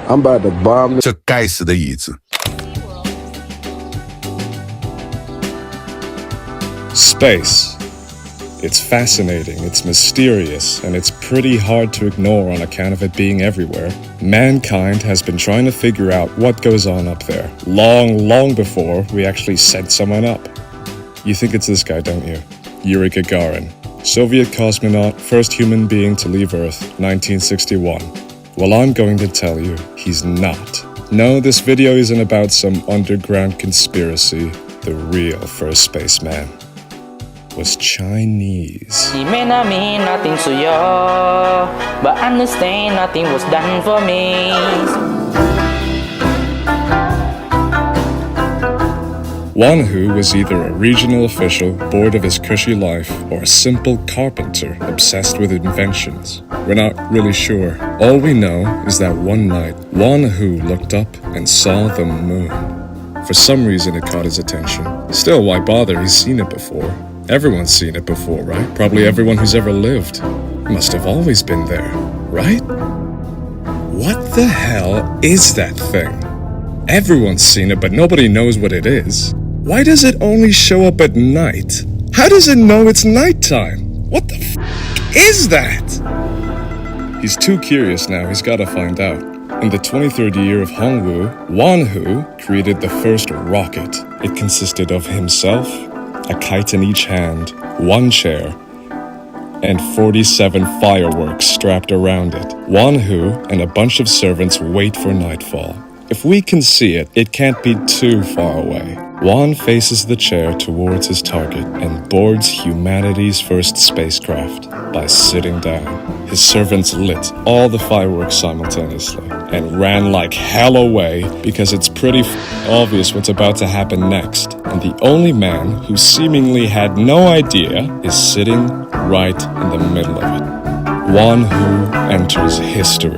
I'm about to bomb 这该死的椅子。 Space. It's fascinating, it's mysterious, and it's pretty hard to ignore on account of it being everywhere. Mankind has been trying to figure out what goes on up there, long before we actually sent someone up. You think it's this guy, don't you? Yuri Gagarin. Soviet cosmonaut, first human being to leave Earth, 1961. Well, I'm going to tell you, he's not. No, this video isn't about some underground conspiracy. The real first spaceman was Chinese. He may not mean nothing to you, but understand nothing was done for me. Wan Hu was either a regional official bored of his cushy life or a simple carpenter obsessed with inventions. We're not really sure. All we know is that one night, Wan Hu looked up and saw the moon. For some reason, it caught his attention. Still, why bother? He's seen it before. Everyone's seen it before, right? Probably everyone who's ever lived. Must have always been there, right? What the hell is that thing? Everyone's seen it, but nobody knows what it is. Why does it only show up at night? How does it know it's nighttime? What the f*** is that? He's too curious now, he's gotta find out. In the 23rd year of Hongwu, Wan Hu created the first rocket. It consisted of himself, a kite in each hand, one chair, and 47 fireworks strapped around it. Wan Hu and a bunch of servants wait for nightfall. If we can see it, it can't be too far away. Wan faces the chair towards his target and boards humanity's first spacecraft by sitting down. His servants lit all the fireworks simultaneously and ran like hell away because it's pretty obvious what's about to happen next. And the only man who seemingly had no idea is sitting right in the middle of it. Wan Hu enters history.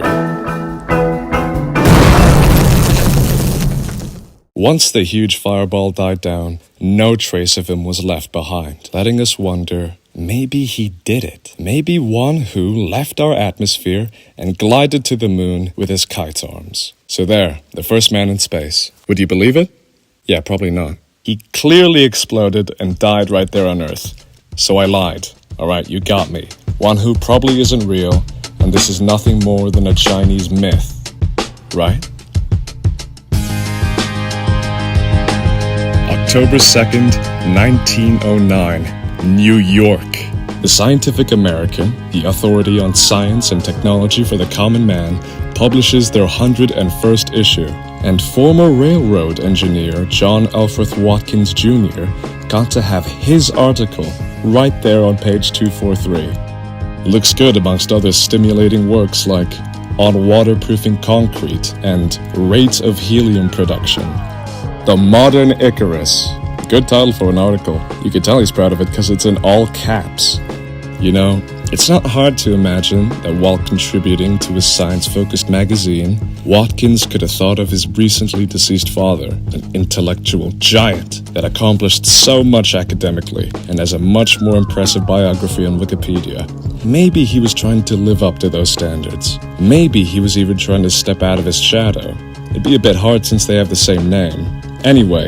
Once the huge fireball died down, no trace of him was left behind, letting us wonder, maybe he did it. Maybe Wan Hu left our atmosphere and glided to the moon with his kite arms. So there, the first man in space. Would you believe it? Yeah, probably not. He clearly exploded and died right there on Earth. So I lied. Alright, you got me. Wan Hu probably isn't real, and this is nothing more than a Chinese myth. Right? October 2nd, 1909, New York. The Scientific American, the authority on science and technology for the common man, publishes their 101st issue, and former railroad engineer John Elfreth Watkins Jr. got to have his article right there on page 243. It looks good amongst other stimulating works like On Waterproofing Concrete and Rate of Helium Production. The Modern Icarus. Good title for an article. You can tell he's proud of it because it's in all caps. You know, it's not hard to imagine that while contributing to his science-focused magazine, Watkins could have thought of his recently deceased father, an intellectual giant that accomplished so much academically and has a much more impressive biography on Wikipedia. Maybe he was trying to live up to those standards. Maybe he was even trying to step out of his shadow. It'd be a bit hard since they have the same name. Anyway,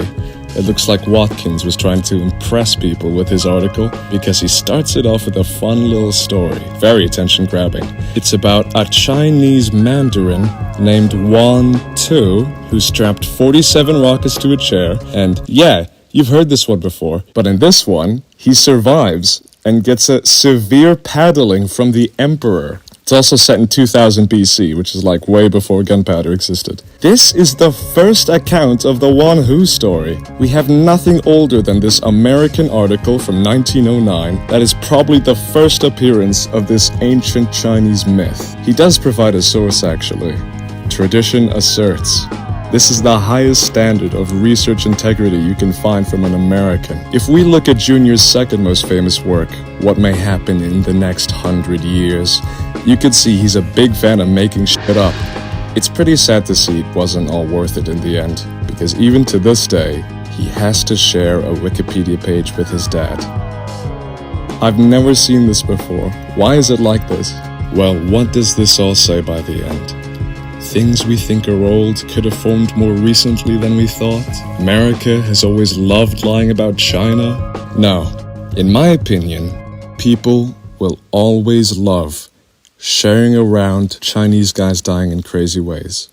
it looks like Watkins was trying to impress people with his article because he starts it off with a fun little story, very attention-grabbing. It's about a Chinese mandarin named Wan Tu who strapped 47 rockets to a chair, and yeah, you've heard this one before, but in this one, he survives and gets a severe paddling from the emperor. It's also set in 2000 BC, which is like way before gunpowder existed. This is the first account of the Wan Hu story. We have nothing older than this American article from 1909 that is probably the first appearance of this ancient Chinese myth. He does provide a source, actually. Tradition asserts. This is the highest standard of research integrity you can find from an American. If we look at Junior's second most famous work, What May Happen in the Next 100 Years, you could see he's a big fan of making shit up. It's pretty sad to see it wasn't all worth it in the end, because even to this day, he has to share a Wikipedia page with his dad. I've never seen this before. Why is it like this? Well, what does this all say by the end? things we think are old could have formed more recently than we thought? America has always loved lying about China? No. In my opinion, people will always love sharing around Chinese guys dying in crazy ways.